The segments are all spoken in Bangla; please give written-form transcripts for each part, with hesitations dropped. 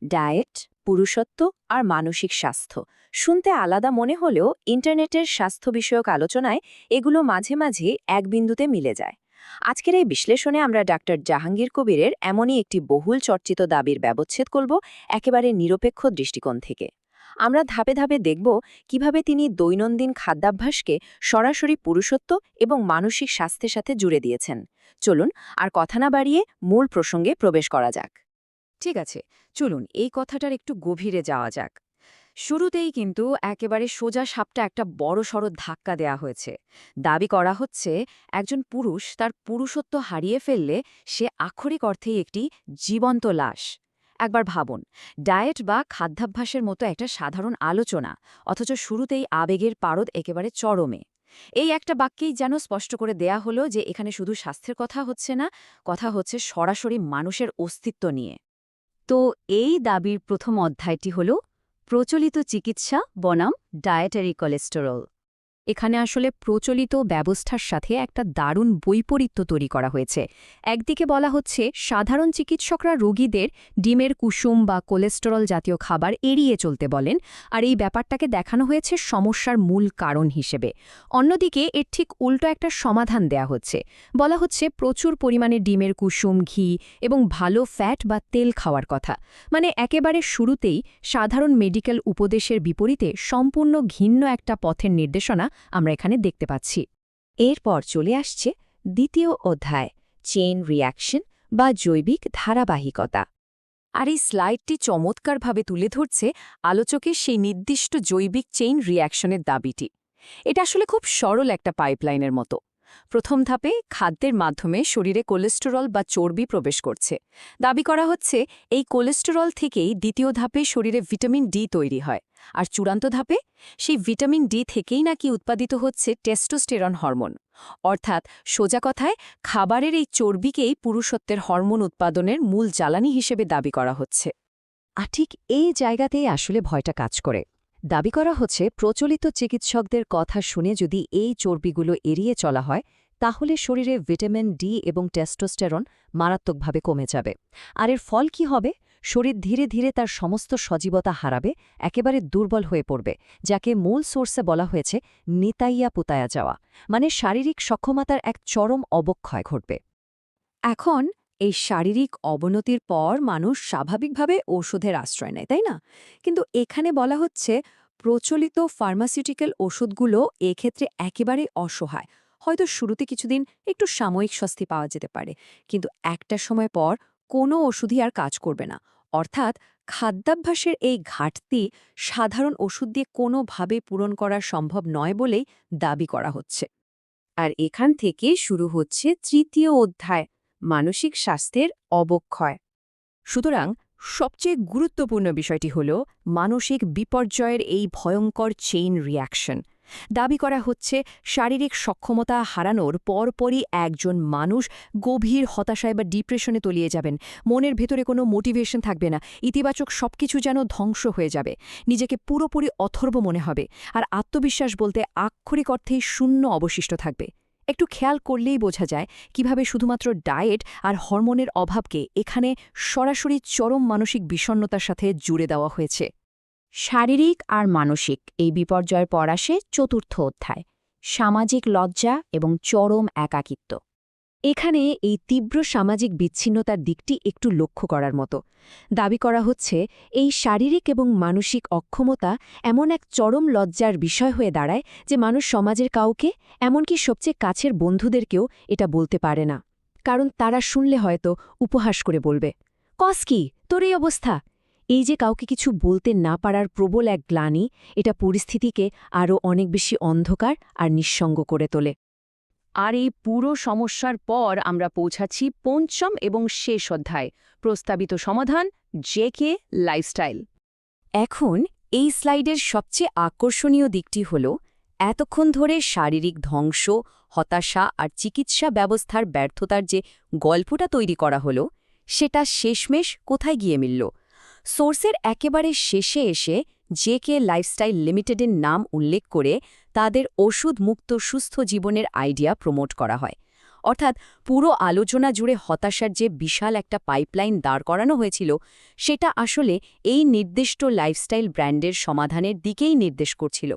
ডায়েট, পুরুষত্ব আর মানসিক স্বাস্থ্য শুনতে আলাদা মনে হলেও ইন্টারনেটের স্বাস্থ্য বিষয়ক আলোচনায় এগুলো মাঝে মাঝে এক বিন্দুতে মিলে যায়। আজকের এই বিশ্লেষণে আমরা ডাক্তার জাহাঙ্গীর কবিরের এমনই একটি বহুল চর্চিত দাবির ব্যবচ্ছেদ করব একেবারে নিরপেক্ষ দৃষ্টিকোণ থেকে। আমরা ধাপে ধাপে দেখব কিভাবে তিনি দৈনন্দিন খাদ্যাভ্যাসকে সরাসরি পুরুষত্ব এবং মানসিক স্বাস্থ্যের সাথে জুড়ে দিয়েছেন। চলুন আর কথা না বাড়িয়ে মূল প্রসঙ্গে প্রবেশ করা যাক। ঠিক আছে, চলুন এই কথাটার একটু গভীরে যাওয়া যাক। শুরুতেই কিন্তু একেবারে সোজা সাপটা একটা বড়সড় ধাক্কা দেয়া হয়েছে। দাবি করা হচ্ছে একজন পুরুষ তার পুরুষত্ব হারিয়ে ফেললে সে আক্ষরিক অর্থেই একটি জীবন্ত লাশ। একবার ভাবুন, ডায়েট বা খাদ্যাভ্যাসের মতো একটা সাধারণ আলোচনা, অথচ শুরুতেই আবেগের পারদ একেবারে চরমে। এই একটা বাক্যেই যেন স্পষ্ট করে দেয়া হলো যে এখানে শুধু স্বাস্থ্যের কথা হচ্ছে না, কথা হচ্ছে সরাসরি মানুষের অস্তিত্ব নিয়ে। তো এই দাবির প্রথম অধ্যায়টি হল প্রচলিত চিকিৎসা বনাম ডায়েটারি কোলেস্টেরল। এখানে আসলে প্রচলিত ব্যবস্থার সাথে একটা দারুণ বৈপরীত্য তৈরি করা হয়েছে। একদিকে বলা হচ্ছে সাধারণ চিকিৎসকরা রোগীদের ডিমের কুসুম বা কোলেস্টেরল জাতীয় খাবার এড়িয়ে চলতে বলেন, আর এই ব্যাপারটাকে দেখানো হয়েছে সমস্যার মূল কারণ হিসেবে। অন্যদিকে এর ঠিক উল্টো একটা সমাধান দেয়া হচ্ছে। বলা হচ্ছে প্রচুর পরিমাণে ডিমের কুসুম, ঘি এবং ভালো ফ্যাট বা তেল খাওয়ার কথা। মানে একেবারে শুরুতেই সাধারণ মেডিকেল উপদেশের বিপরীতে সম্পূর্ণ ভিন্ন একটা পথের নির্দেশনা আমরা এখানে দেখতে পাচ্ছি। এরপর চলে আসছে দ্বিতীয় অধ্যায়, চেইন রিঅ্যাকশন বা জৈবিক ধারাবাহিকতা। আর এই স্লাইডটি চমৎকারভাবে তুলে ধরছে আলোচকের সেই নির্দিষ্ট জৈবিক চেইন রিঅ্যাকশনের দাবিটি। এটা আসলে খুব সরল একটা পাইপলাইনের মতো। প্রথম ধাপে খাদ্যের মাধ্যমে শরীরে কোলেস্টেরল বা চর্বি প্রবেশ করছে। দাবি করা হচ্ছে এই কোলেস্টেরল থেকেই দ্বিতীয় ধাপে শরীরে ভিটামিন ডি তৈরি হয়, আর চূড়ান্ত ধাপে সেই ভিটামিন ডি থেকেই নাকি উৎপাদিত হচ্ছে টেস্টোস্টেরন হরমোন। অর্থাৎ সোজা কথায় খাবারের এই চর্বিকেই পুরুষত্বের হরমোন উৎপাদনের মূল জ্বালানি হিসেবে দাবি করা হচ্ছে। আর ঠিক এই জায়গাতেই আসলে ভয়টা কাজ করে। দাবি করা হচ্ছে প্রচলিত চিকিৎসকদের কথা শুনে যদি এই চর্বিগুলো এড়িয়ে চলা হয় তাহলে শরীরে ভিটামিন ডি এবং টেস্টোস্টেরন মারাত্মকভাবে কমে যাবে। আর এর ফল কি হবে? শরীর ধীরে ধীরে তার সমস্ত সজীবতা হারাবে, একেবারে দুর্বল হয়ে পড়বে, যাকে মূল সোর্সে বলা হয়েছে নিতাইয়া পুতায়া যাওয়া, মানে শারীরিক সক্ষমতার এক চরম অবক্ষয় ঘটবে। এখন এই শারীরিক অবনতির পর মানুষ স্বাভাবিকভাবে ওষুধের আশ্রয় নেয়, তাই না? কিন্তু এখানে বলা হচ্ছে প্রচলিত ফার্মাসিউটিক্যাল ওষুধগুলো এক্ষেত্রে একেবারে অসহায়। হয়তো শুরুতে কিছুদিন একটু সাময়িক স্বস্তি পাওয়া যেতে পারে, কিন্তু একটা সময় পর কোনো ওষুধই আর কাজ করবে না। অর্থাৎ খাদ্যাভ্যাসের এই ঘাটতি সাধারণ ওষুধ দিয়ে কোনোভাবে পূরণ করা সম্ভব নয় বলেই দাবি করা হচ্ছে। আর এখান থেকে শুরু হচ্ছে তৃতীয় অধ্যায়, মানসিক স্বাস্থ্যের অবক্ষয়। সুতরাং সবচেয়ে গুরুত্বপূর্ণ বিষয়টি হল মানসিক বিপর্যয়ের এই ভয়ঙ্কর চেইন রিঅ্যাকশন। দাবি করা হচ্ছে শারীরিক সক্ষমতা হারানোর পরপরই একজন মানুষ গভীর হতাশায় বা ডিপ্রেশনে তলিয়ে যাবেন। মনের ভেতরে কোনো মোটিভেশন থাকবে না, ইতিবাচক সবকিছু যেন ধ্বংস হয়ে যাবে। নিজেকে পুরোপুরি অথর্ব মনে হবে, আর আত্মবিশ্বাস বলতে আক্ষরিক অর্থেই শূন্য অবশিষ্ট থাকবে। একটু খেয়াল করলেই বোঝা যায় কিভাবে শুধুমাত্র ডায়েট আর হরমোনের অভাবকে এখানে সরাসরি চরম মানসিক বিষণ্ণতার সাথে জুড়ে দেওয়া হয়েছে। শারীরিক আর মানসিক এই বিপর্যয়ের পর আসে চতুর্থ অধ্যায়, সামাজিক লজ্জা এবং চরম একাকিত্ব। এখানে এই তীব্র সামাজিক বিচ্ছিন্নতার দিকটি একটু লক্ষ্য করার মতো। দাবি করা হচ্ছে এই শারীরিক এবং মানসিক অক্ষমতা এমন এক চরম লজ্জার বিষয় হয়ে দাঁড়ায় যে মানুষ সমাজের কাউকে, এমনকি সবচেয়ে কাছের বন্ধুদেরকেও এটা বলতে পারে না। কারণ তারা শুনলে হয়তো উপহাস করে বলবে, কস কি তোর এই অবস্থা? এই যে কাউকে কিছু বলতে না পারার প্রবল এক গ্লানি, এটা পরিস্থিতিকে আরও অনেক বেশি অন্ধকার আর নিঃসঙ্গ করে তোলে। আর এই পুরো সমস্যার পর আমরা পৌঁছাচ্ছি পঞ্চম এবং শেষ অধ্যায়, প্রস্তাবিত সমাধান, জেকে লাইফস্টাইল। এখন এই স্লাইডের সবচেয়ে আকর্ষণীয় দিকটি হল এতক্ষণ ধরে শারীরিক ধ্বংস, হতাশা আর চিকিৎসা ব্যবস্থার ব্যর্থতার যে গল্পটা তৈরি করা হলো সেটা শেষমেশ কোথায় গিয়ে মিলল। সোর্সের একেবারে শেষে এসে জেকে লাইফস্টাইল লিমিটেডের নাম উল্লেখ করে তাদের ওষুধ মুক্ত সুস্থ জীবনের আইডিয়া প্রমোট করা হয়। অর্থাৎ পুরো আলোচনা জুড়ে হতাশার যে বিশাল একটা পাইপলাইন দাঁড় করানো হয়েছিল সেটা আসলে এই নির্দিষ্ট লাইফস্টাইল ব্র্যান্ডের সমাধানের দিকেই নির্দেশ করছিল।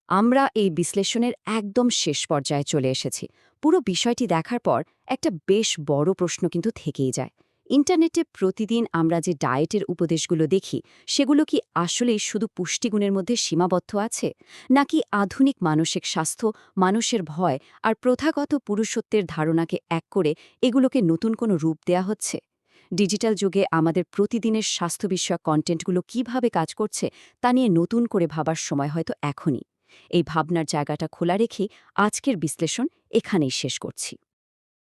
আমরা এই বিশ্লেষণের একদম শেষ পর্যায়ে চলে এসেছি। পুরো বিষয়টি দেখার পর একটা বেশ বড় প্রশ্ন কিন্তু থেকেই যায়। ইন্টারনেটে প্রতিদিন আমরা যে ডায়েটের উপদেশগুলো দেখি সেগুলো কি আসলেই শুধু পুষ্টিগুণের মধ্যে সীমাবদ্ধ আছে, নাকি আধুনিক মানসিক স্বাস্থ্য, মানুষের ভয় আর প্রথাগত পুরুষত্বের ধারণাকে এক করে এগুলোকে নতুন কোনো রূপ দেয়া হচ্ছে? ডিজিটাল যুগে আমাদের প্রতিদিনের স্বাস্থ্য বিষয়ক কন্টেন্টগুলো কিভাবে কাজ করছে তা নিয়ে নতুন করে ভাবার সময় হয়তো এখনই। এই ভাবনার জায়গাটা খোলা রেখে আজকের বিশ্লেষণ এখানেই শেষ করছি।